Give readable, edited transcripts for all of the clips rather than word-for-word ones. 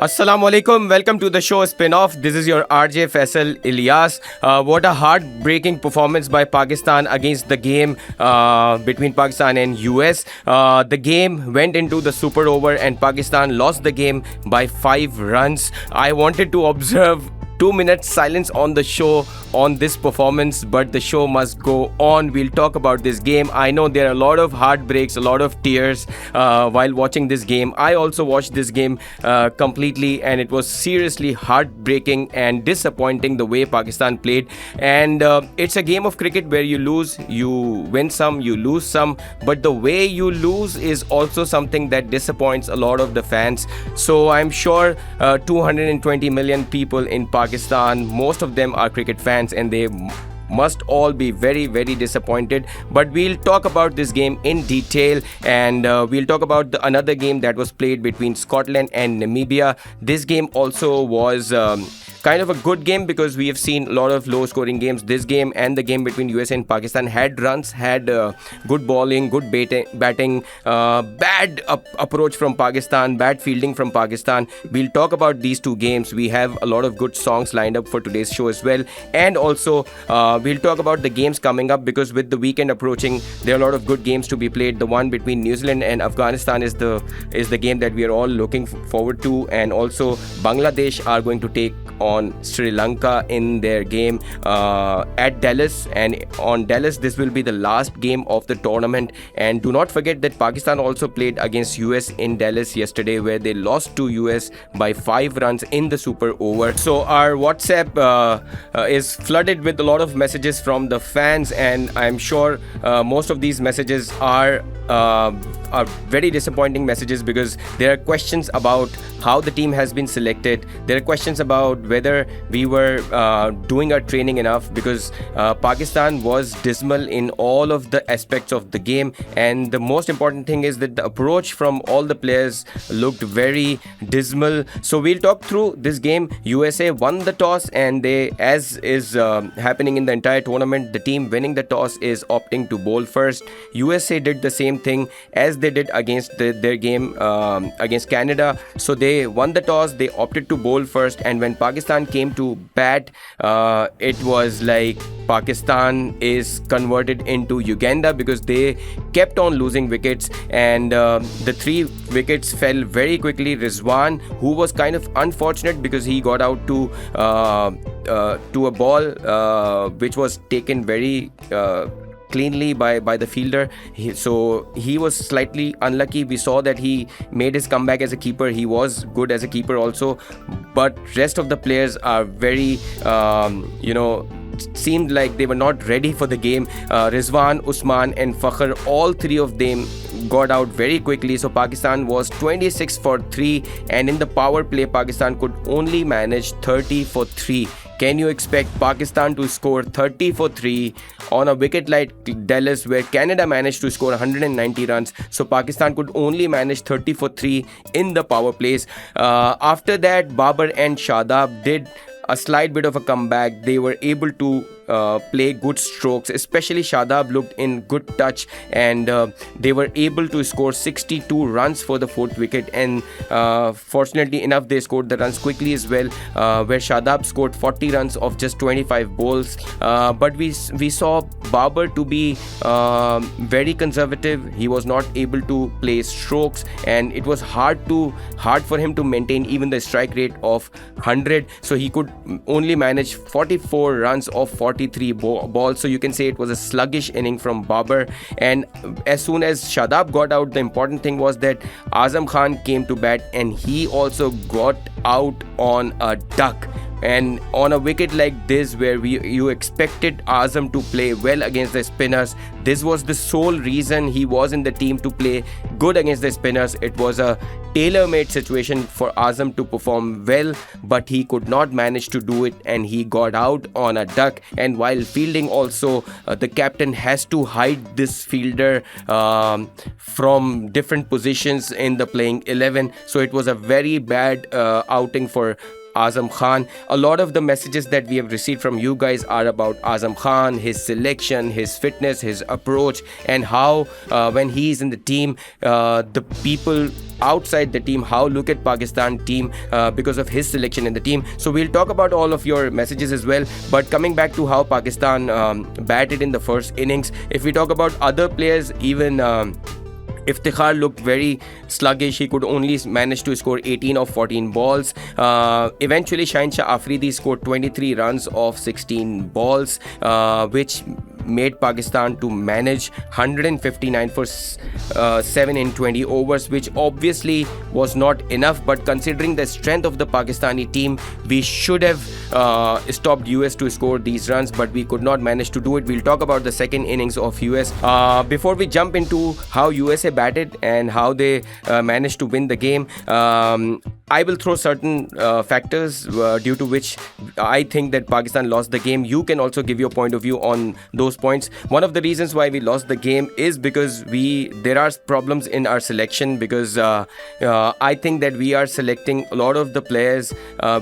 Assalamu alaikum. Welcome to the show Spin-Off. This is your RJ Faisal Ilyas. What a heartbreaking performance by Pakistan against the game between Pakistan and US. The game went into the super over and Pakistan lost the game by 5 runs. I wanted to observe 2 minutes silence on the show on this performance, but the show must go on. We'll talk about this game. I know there are a lot of heartbreaks, a lot of tears while watching this game. I also watched this game completely, and it was seriously heartbreaking and disappointing the way Pakistan played. And it's a game of cricket where you lose, you win some, you lose some, but the way you lose is also something that disappoints a lot of the fans. So I'm sure 220 million people in Pakistan, most of them are cricket fans, and they must all be very, very disappointed. But we'll talk about this game in detail, and we'll talk about another game that was played between Scotland and Namibia. This game also was kind of a good game because we have seen a lot of low scoring games. This game and the game between USA and Pakistan had runs, had good bowling, good batting, bad approach from Pakistan, bad fielding from Pakistan. We'll talk about these two games. We have a lot of good songs lined up for today's show as well, and also we'll talk about the games coming up, because with the weekend approaching, there are a lot of good games to be played. The one between New Zealand and Afghanistan is the game that we are all looking forward to, and also Bangladesh are going to take on Sri Lanka in their game at Dallas. And on Dallas, this will be the last game of the tournament. And do not forget that Pakistan also played against US in Dallas yesterday, where they lost to US by 5 runs in the super over. So our WhatsApp is flooded with a lot of messages from the fans, and I'm sure most of these messages are very disappointing messages, because there are questions about how the team has been selected. There are questions about whether we were doing our training enough, because Pakistan was dismal in all of the aspects of the game, and the most important thing is that the approach from all the players looked very dismal. So we'll talk through this game. USA won the toss, and they, as is happening in the entire tournament, the team winning the toss is opting to bowl first. USA did the same thing as they did against their game against Canada. So they won the toss, they opted to bowl first, and when Pakistan came to bat, it was like Pakistan is converted into Uganda, because they kept on losing wickets, and the 3 wickets fell very quickly. Rizwan, who was kind of unfortunate because he got out to a ball which was taken very cleanly by the fielder. So he was slightly unlucky. We saw that he made his comeback as a keeper. He was good as a keeper also, but rest of the players are very seemed like they were not ready for the game. Rizwan, Usman and Fakhr, all 3 of them got out very quickly. So Pakistan was 26 for 3, and in the power play, Pakistan could only manage 30 for 3. Can you expect Pakistan to score 30 for 3 on a wicket like Dallas, where Canada managed to score 190 runs? So Pakistan could only manage 30 for 3 in the power plays. After that, Babar and Shadab did a slight bit of a comeback. They were able to play good strokes, especially Shadab looked in good touch, and they were able to score 62 runs for the 4th wicket, and fortunately enough, they scored the runs quickly as well, where Shadab scored 40 runs of just 25 balls. But we saw Babar to be very conservative. He was not able to play strokes, and it was hard for him to maintain even the strike rate of 100. So he could only manage 44 runs of 43 balls. So you can say it was a sluggish inning from Babar. And as soon as Shadab got out, the important thing was that Azam Khan came to bat, and he also got out on a duck. And on a wicket like this, where you expected Azam to play well against the spinners, this was the sole reason he was in the team, to play good against the spinners. It was a tailor-made situation for Azam to perform well, but he could not manage to do it, and he got out on a duck. And while fielding also, the captain has to hide this fielder from different positions in the playing 11. So it was a very bad outing for Azam Khan. A lot of the messages that we have received from you guys are about Azam Khan, his selection, his fitness, his approach, and how when he's in the team, the people outside the team how look at Pakistan team because of his selection in the team. So we'll talk about all of your messages as well. But coming back to how Pakistan batted in the first innings, if we talk about other players, even Iftikhar looked very sluggish. He could only manage to score 18 of 14 balls. Eventually, Shaheen Shah Afridi scored 23 runs off 16 balls, which made Pakistan to manage 159 for 7 in 20 overs, which obviously was not enough. But considering the strength of the Pakistani team, we should have stopped US to score these runs, but we could not manage to do it. We'll talk about the second innings of US. Before we jump into how USA batted and how they managed to win the game, I will throw certain factors due to which I think that Pakistan lost the game. You can also give your point of view on those points. One of the reasons why we lost the game is because there are problems in our selection, because I think that we are selecting a lot of the players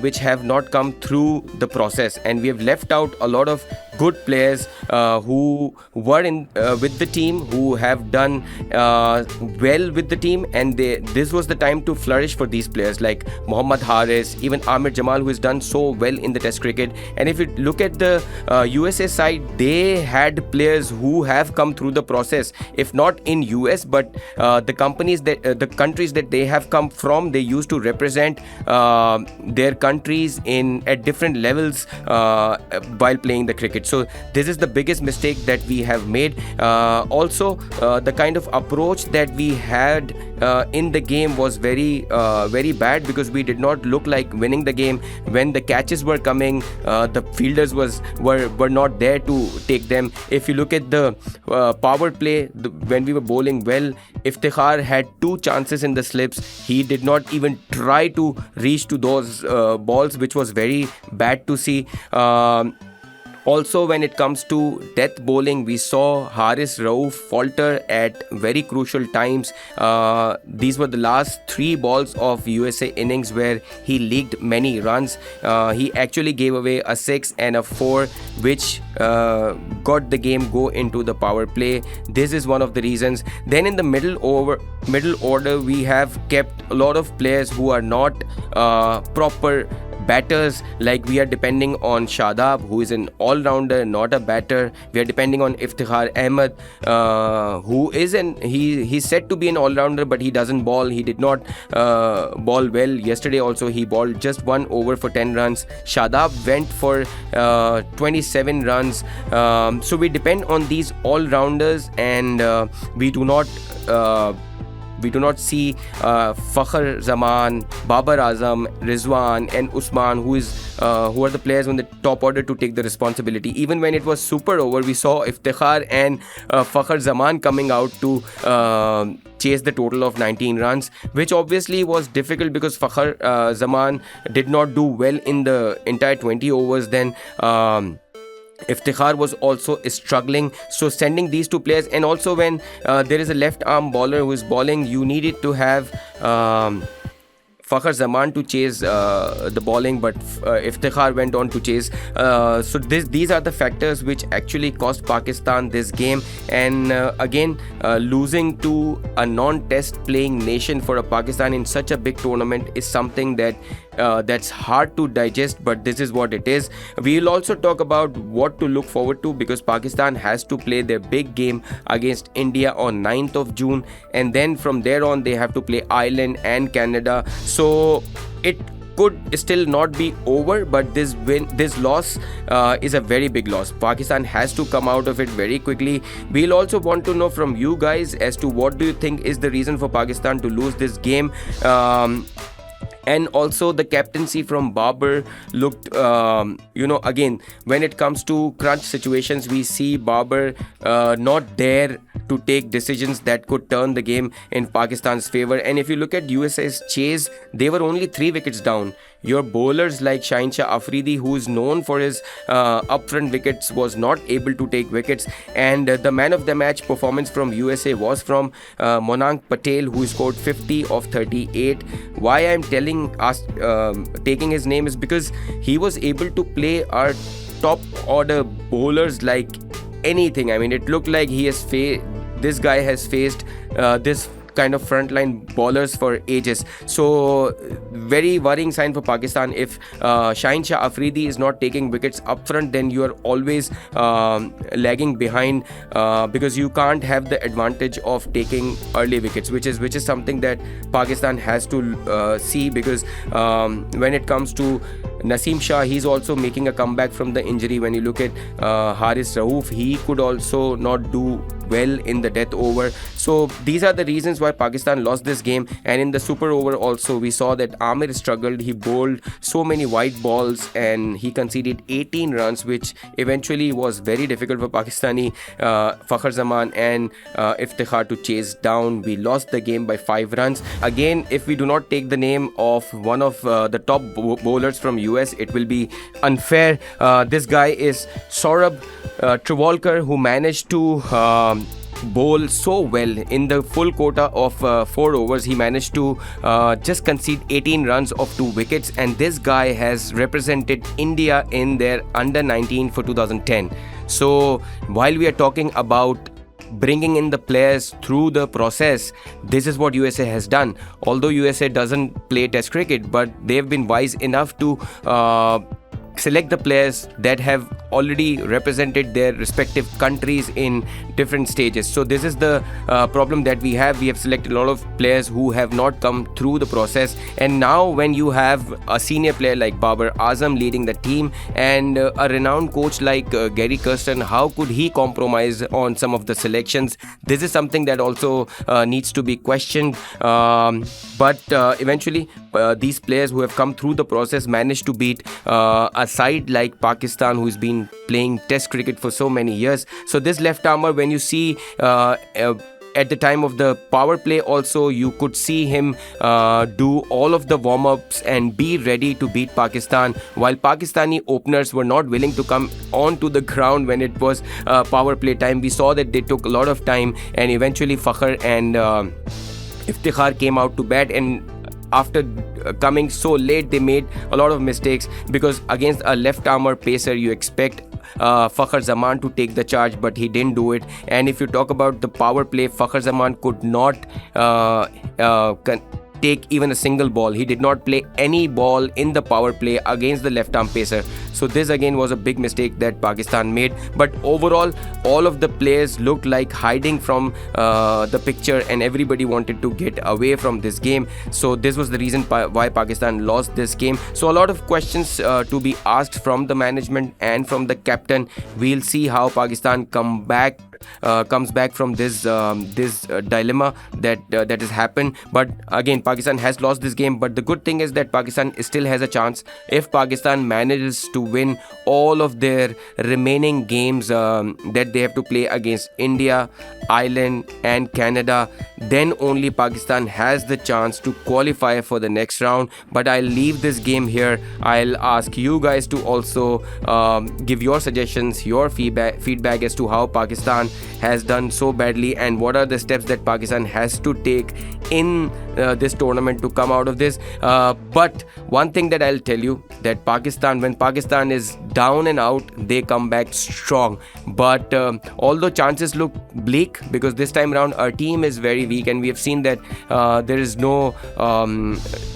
which have not come through the process, and we have left out a lot of good players who were in with the team, who have done well with the team, and this was the time to flourish for these players like Mohammad Haris, even Amir Jamal, who has done so well in the Test cricket. And if you look at the USA side, they had players who have come through the process, if not in US, but the countries that they have come from, they used to represent their countries at different levels while playing the cricket. So this is the biggest mistake that we have made. Also, the kind of approach that we had in the game was very bad, because we did not look like winning the game. When the catches were coming, the fielders were not there to take them. If you look at the power play, when we were bowling well, Iftikhar had 2 chances in the slips. He did not even try to reach to those balls, which was very bad to see. Also, when it comes to death bowling, we saw Haris Rauf falter at very crucial times. These were the last 3 balls of USA innings where he leaked many runs. He actually gave away a 6 and a 4, which got the game go into the power play. This is one of the reasons. Then in the middle order, we have kept a lot of players who are not proper batters. Like, we are depending on Shadab, who is an all-rounder, not a batter. We are depending on Iftikhar Ahmed, who he's said to be an all-rounder, but he doesn't ball. He did not ball well. Yesterday also he balled just 1 over for 10 runs. Shadab went for 27 runs. So we depend on these all-rounders, and we do not see Fakhr Zaman, Babar Azam, Rizwan and Usman, who are the players on the top order to take the responsibility. Even when it was super over, we saw Iftikhar and Fakhr Zaman coming out to chase the total of 19 runs, which obviously was difficult because Fakhr Zaman did not do well in the entire 20 overs. Then Iftikhar was also struggling. So sending these 2 players, and also when there is a left arm bowler who is bowling, you needed to have Fakhr Zaman to chase the bowling, but Iftikhar went on to chase. So these are the factors which actually cost Pakistan this game. And again, losing to a non-test playing nation for a Pakistan in such a big tournament is something that's hard to digest, but this is what it is. We'll also talk about what to look forward to, because Pakistan has to play their big game against India on 9th of June, and then from there on they have to play Ireland and Canada. So it could still not be over, but this loss is a very big loss. Pakistan has to come out of it very quickly. We'll also want to know from you guys as to what do you think is the reason for Pakistan to lose this game. And also the captaincy from Babar looked, again, when it comes to crunch situations, we see Babar not there to take decisions that could turn the game in Pakistan's favor. And if you look at USA's chase, they were only 3 wickets down. your bowlers like Shaheen Shah Afridi, who is known for his upfront wickets, was not able to take wickets. And the man of the match performance from USA was from Monank Patel, who scored 50 of 38. Why I'm taking his name is because he was able to play our top order bowlers like anything. I mean, it looked like this guy has faced this kind of frontline bowlers for ages. So very worrying sign for Pakistan. If Shaheen Shah Afridi is not taking wickets up front, then you are always lagging behind, because you can't have the advantage of taking early wickets, which is something that Pakistan has to see, because when it comes to Naseem Shah, he's also making a comeback from the injury. When you look at Haris Rauf, he could also not do well in the death over. So these are the reasons why Pakistan lost this game. And in the super over also, we saw that Amir struggled. He bowled so many white balls and he conceded 18 runs, which eventually was very difficult for Pakistani Fakhar Zaman and Iftikhar to chase down. We lost the game by 5 runs. Again, if we do not take the name of one of the top bowlers from US, it will be unfair. This guy is Saurabh Travolkar, who managed to bowl so well in the full quota of 4 overs. He managed to just concede 18 runs of 2 wickets, and this guy has represented India in their under 19 for 2010. So while we are talking about bringing in the players through the process, this is what USA has done. Although USA doesn't play test cricket, but they've been wise enough to select the players that have already represented their respective countries in different stages. So this is the problem that we have. We have selected a lot of players who have not come through the process, and now when you have a senior player like Babar Azam leading the team and a renowned coach like Gary Kirsten, how could he compromise on some of the selections? This is something that also needs to be questioned, but eventually these players who have come through the process managed to beat a side like Pakistan, who's been playing test cricket for so many years. So this left armer, when you see at the time of the power play also, you could see him do all of the warm-ups and be ready to beat Pakistan, while Pakistani openers were not willing to come onto the ground when it was power play time. We saw that they took a lot of time, and eventually Fakhar and Iftikhar came out to bat, and after coming so late, they made a lot of mistakes, because against a left armer pacer, you expect Fakhar Zaman to take the charge, but he didn't do it. And if you talk about the power play, Fakhar Zaman could not take even a single ball. He did not play any ball in the power play against the left arm pacer. So this again was a big mistake that Pakistan made. But overall, all of the players looked like hiding from the picture, and everybody wanted to get away from this game. So this was the reason why Pakistan lost this game. So a lot of questions to be asked from the management and from the captain. We'll see how Pakistan comes back from this dilemma that has happened. But again, Pakistan has lost this game, but the good thing is that Pakistan still has a chance. If Pakistan manages to win all of their remaining games that they have to play against India, Ireland and Canada, then only Pakistan has the chance to qualify for the next round. But I'll leave this game here. I'll ask you guys to also give your suggestions, your feedback as to how Pakistan has done so badly, and what are the steps that Pakistan has to take in this tournament to come out of this. But one thing that I'll tell you, that when Pakistan is down and out, they come back strong. But although chances look bleak, because this time around our team is very weak, and we have seen that there is no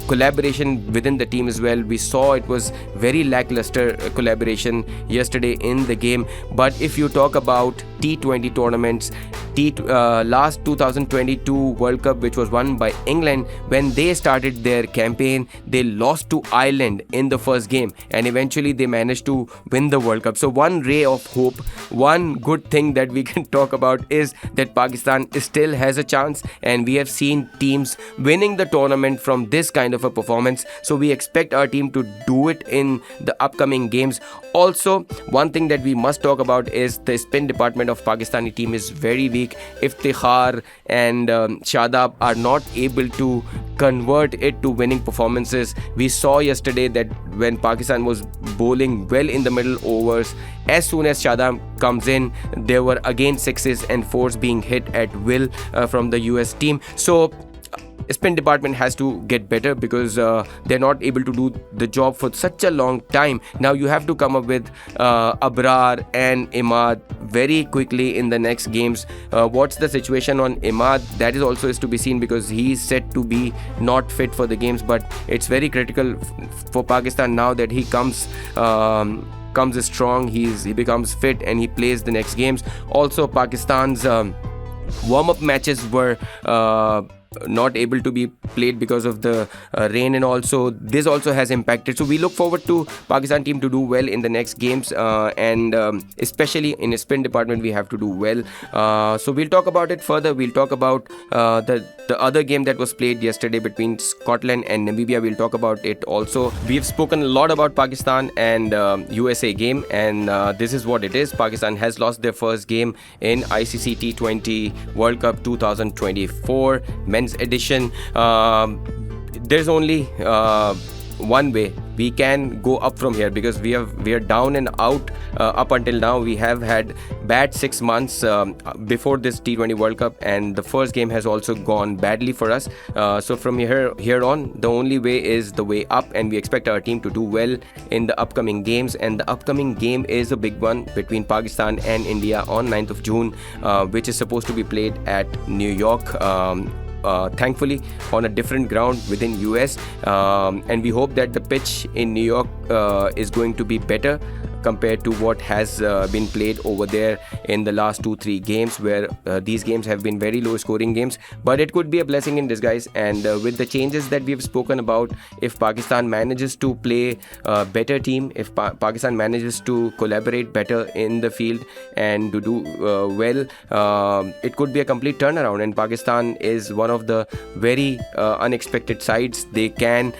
collaboration within the team as well. We saw it was very lackluster collaboration yesterday in the game. But if you talk about T20 tournaments, last 2022 World Cup, which was won by England, when they started their campaign, they lost to Ireland in the first game, and eventually they managed to win the World Cup. So one ray of hope, one good thing that we can talk about is that Pakistan still has a chance, and we have seen teams winning the tournament from this kind kind of a performance. So we expect our team to do it in the upcoming games. Also, one thing that we must talk about is the spin department of Pakistani team is very weak. Iftikhar and Shadab are not able to convert it to winning performances. We saw yesterday that when Pakistan was bowling well in the middle overs, as soon as Shadab comes in, there were again sixes and fours being hit at will from the US team. So spin department has to get better because they're not able to do the job for such a long time. Now you have to come up with Abrar and Imad very quickly in the next games. What's the situation on Imad? That is also is to be seen because he's said to be not fit for the games, but it's very critical for Pakistan now that he comes strong, he becomes fit and he plays the next games. Also, Pakistan's warm-up matches were not able to be played because of the rain, and also this also has impacted. So we look forward to Pakistan team to do well in the next games, and especially in spin department we have to do well. So we'll talk about it further. We'll talk about the other game that was played yesterday between Scotland and Namibia. We'll talk about it also. We've spoken a lot about Pakistan and USA game, and this is what it is. Pakistan has lost their first game in ICC T20 World Cup 2024 men's edition. There's only one way we can go up from here, because we are down and out. Up until now we have had bad 6 months before this T20 World Cup, and the first game has also gone badly for us. So from here on, the only way is the way up, and we expect our team to do well in the upcoming games. And the upcoming game is a big one between Pakistan and India on 9th of June, which is supposed to be played at New York. Thankfully on a different ground within US, and we hope that the pitch in New York is going to be better compared to what has been played over there in the last 2-3 games, where these games have been very low scoring games. But it could be a blessing in disguise, and with the changes that we've spoken about, if Pakistan manages to play a better team, if Pakistan manages to collaborate better in the field and to do well, it could be a complete turnaround. And Pakistan is one of the very unexpected sides. They can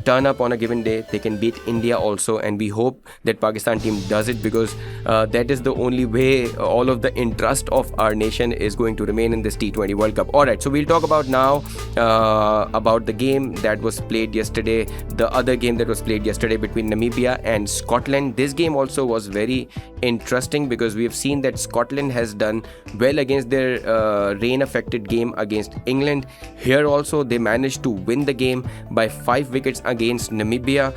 turn up on a given day. They can beat India also, and we hope that Pakistan team does it, because that is the only way all of the interest of our nation is going to remain in this T20 World Cup. Alright, so we'll talk about now about the game that was played yesterday, the other game that was played yesterday between Namibia and Scotland. This game also was very interesting because we have seen that Scotland has done well against their rain affected game against England. Here also they managed to win the game by 5 wickets against Namibia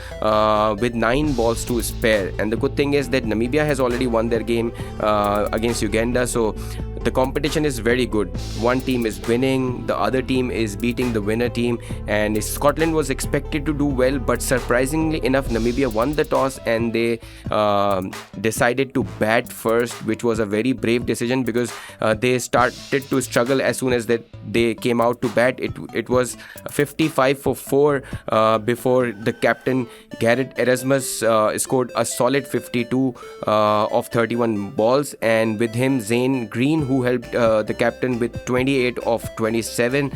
with 9 balls to spare. And the good thing is that Namibia has already won their game against Uganda, so the competition is very good. One team is winning, the other team is beating the winner team, and Scotland was expected to do well, but surprisingly enough Namibia won the toss and they decided to bat first, which was a very brave decision, because they started to struggle as soon as they came out to bat. It was 55 for 4 before the captain Gareth Erasmus scored a solid 52 of 31 balls, and with him Zane Green, who helped the captain with 28 of 27.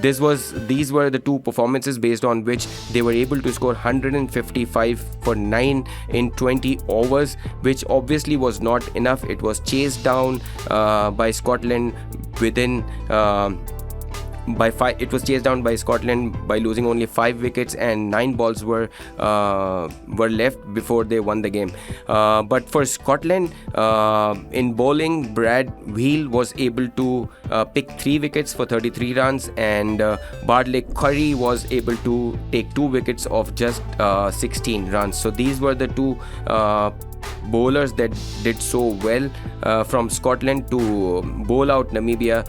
These were the two performances based on which they were able to score 155 for 9 in 20 overs, which obviously was not enough. It was chased down by Scotland within by 5. It was chased down by Scotland by losing only 5 wickets, and 9 balls were left before they won the game. But for Scotland, in bowling, Brad Wheel was able to pick 3 wickets for 33 runs, and Bardley Curry was able to take 2 wickets of just 16 runs. So these were the two bowlers that did so well from Scotland to bowl out Namibia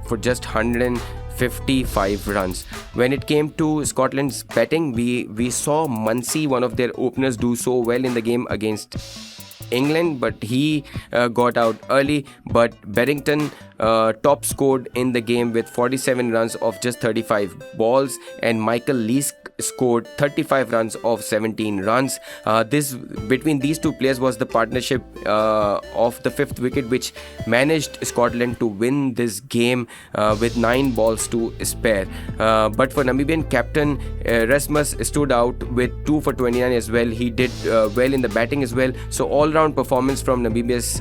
for just 155 runs. When it came to Scotland's batting, we saw Muncy, one of their openers, do so well in the game against England, but he got out early. But Berrington top scored in the game with 47 runs of just 35 balls, and Michael Leask scored 35 runs of 17 runs. This between these two players was the partnership of the fifth wicket, which managed Scotland to win this game with 9 balls to spare. But for Namibian captain, Rasmus stood out with 2 for 29 as well. He did well in the batting as well. So all-round performance from Namibia's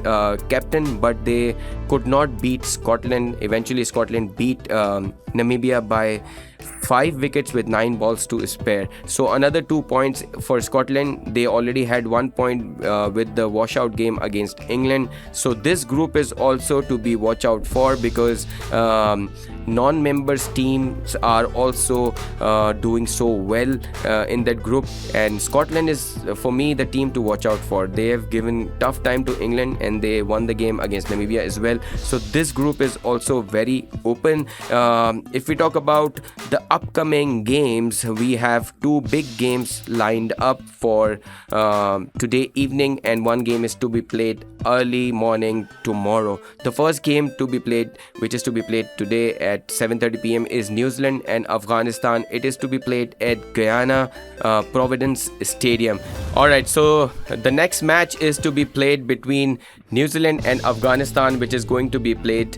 captain, but they could not beat Scotland. Eventually, Scotland beat Namibia by 5 wickets with 9 balls to spare. So another 2 points for Scotland. They already had 1 point with the washout game against England. So this group is also to be watch out for, because non-members teams are also doing so well in that group, and Scotland is for me the team to watch out for. They have given tough time to England and they won the game against Namibia as well. So this group is also very open. If we talk about the upcoming games, we have 2 big games lined up for today evening, and 1 game is to be played early morning tomorrow. The first game to be played, which is to be played today at 7:30 p.m. is New Zealand and Afghanistan. It is to be played at Guyana Providence Stadium. Alright, so the next match is to be played between New Zealand and Afghanistan, which is going to be played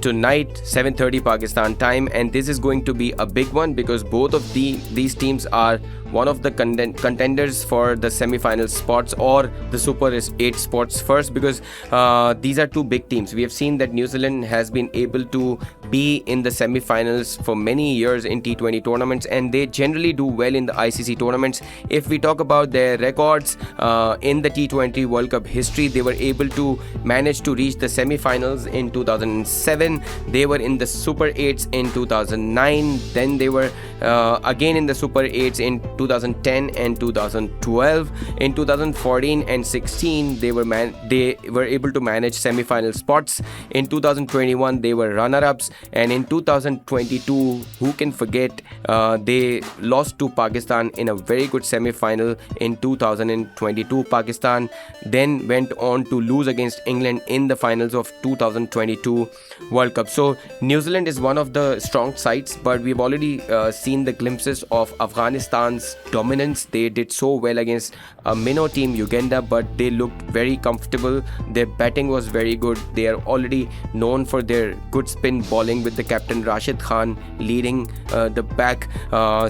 tonight 7:30 Pakistan time, and this is going to be a big one because both of these teams are one of the contenders for the semi-final spots or the Super 8 spots first, because these are 2 big teams. We have seen that New Zealand has been able to be in the semi-finals for many years in T20 tournaments, and they generally do well in the ICC tournaments. If we talk about their records in the T20 World Cup history, they were able to manage to reach the semi-finals in 2007. They were in the Super 8s in 2009. Then they were again in the Super 8s in 2010 and 2012. In 2014 and 16, they were able to manage semi-final spots. In 2021, they were runner-ups, and in 2022, who can forget, they lost to Pakistan in a very good semi-final in 2022. Pakistan then went on to lose against England in the finals of 2022 World Cup. So New Zealand is one of the strong sides, but we've already seen the glimpses of Afghanistan's dominance. They did so well against a minnow team, Uganda, but they looked very comfortable. Their batting was very good. They are already known for their good spin bowling, with the captain Rashid Khan leading the pack.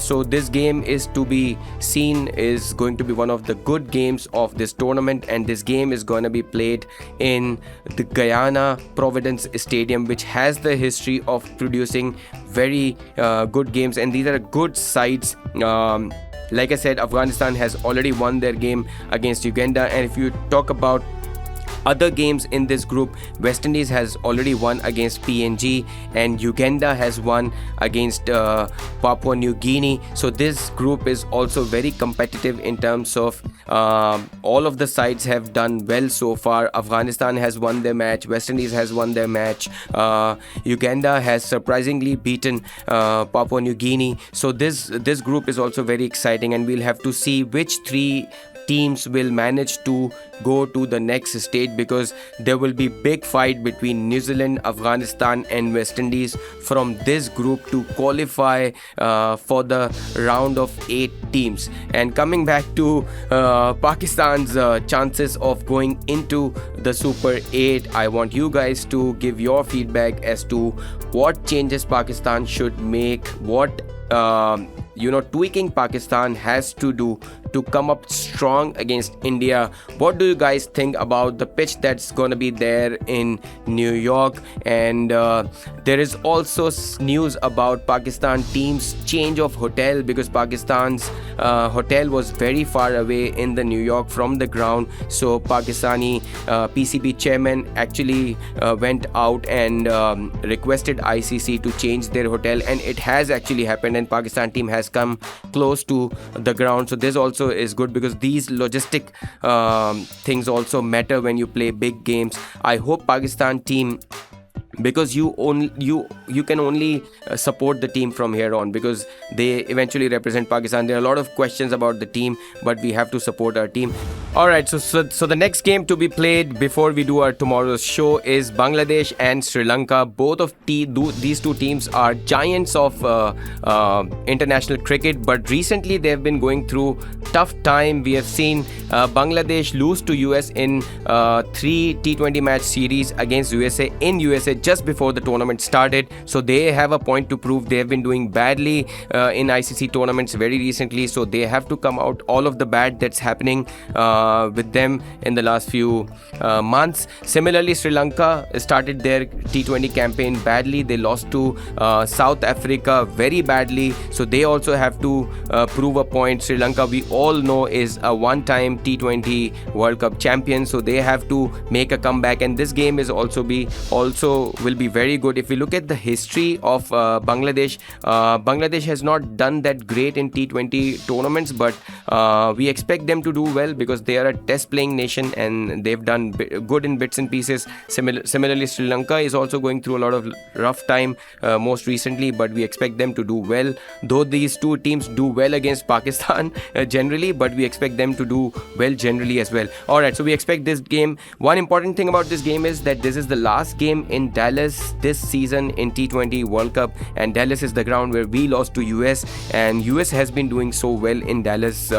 So this game is to be seen, is going to be one of the good games of this tournament, and this game is going to be played in the Guyana Providence Stadium, which has the history of producing very good games, and these are good sides. Like I said, Afghanistan has already won their game against Uganda, and if you talk about other games in this group, West Indies has already won against PNG, and Uganda has won against Papua New Guinea. So this group is also very competitive in terms of all of the sides have done well so far. Afghanistan has won their match, West Indies has won their match, Uganda has surprisingly beaten Papua New Guinea. So this group is also very exciting, and we'll have to see which 3 teams will manage to go to the next stage, because there will be big fight between New Zealand, Afghanistan and West Indies from this group to qualify for the round of 8 teams. And coming back to Pakistan's chances of going into the Super 8, I want you guys to give your feedback as to what changes Pakistan should make, what tweaking Pakistan has to do to come up strong against India. What do you guys think about the pitch that's going to be there in New York? And there is also news about Pakistan team's change of hotel, because Pakistan's hotel was very far away in the New York from the ground. So Pakistani PCB chairman actually went out and requested ICC to change their hotel, and it has actually happened, and Pakistan team has come close to the ground. So this also is good, because these logistic things also matter when you play big games. I hope Pakistan team, because you can only support the team from here on, because they eventually represent Pakistan. There are a lot of questions about the team, but we have to support our team. All right, so the next game to be played before we do our tomorrow's show is Bangladesh and Sri Lanka. Both of these two teams are giants of international cricket, but recently they have been going through tough time. We have seen Bangladesh lose to US in 3 T20 match series against USA in USA just before the tournament started. So they have a point to prove. They have been doing badly in ICC tournaments very recently, so they have to come out all of the bad that's happening with them in the last few months. Similarly, Sri Lanka started their T20 campaign badly. They lost to South Africa very badly, so they also have to prove a point. Sri Lanka, we all know, is a one-time T20 World Cup champion, so they have to make a comeback, and this game is also will be very good. If we look at the history of Bangladesh, Bangladesh has not done that great in T20 tournaments, but we expect them to do well because they are a test playing nation and they've done good in bits and pieces. Similarly, Sri Lanka is also going through a lot of rough time most recently, but we expect them to do well, though these two teams do well against Pakistan generally, but we expect them to do well generally as well. Alright, so we expect this game. One important thing about this game is that this is the last game in Dallas this season in T20 World Cup, and Dallas is the ground where we lost to US, and US has been doing so well in Dallas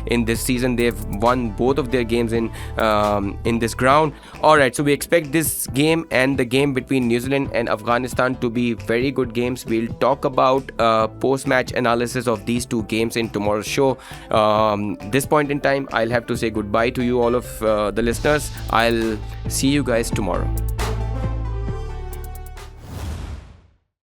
in this season. They've won both of their games in this ground. Alright, so we expect this game and the game between New Zealand and Afghanistan to be very good games. We'll talk about post-match analysis of these two games in tomorrow's show. This point in time, I'll have to say goodbye to you all of the listeners. I'll see you guys tomorrow.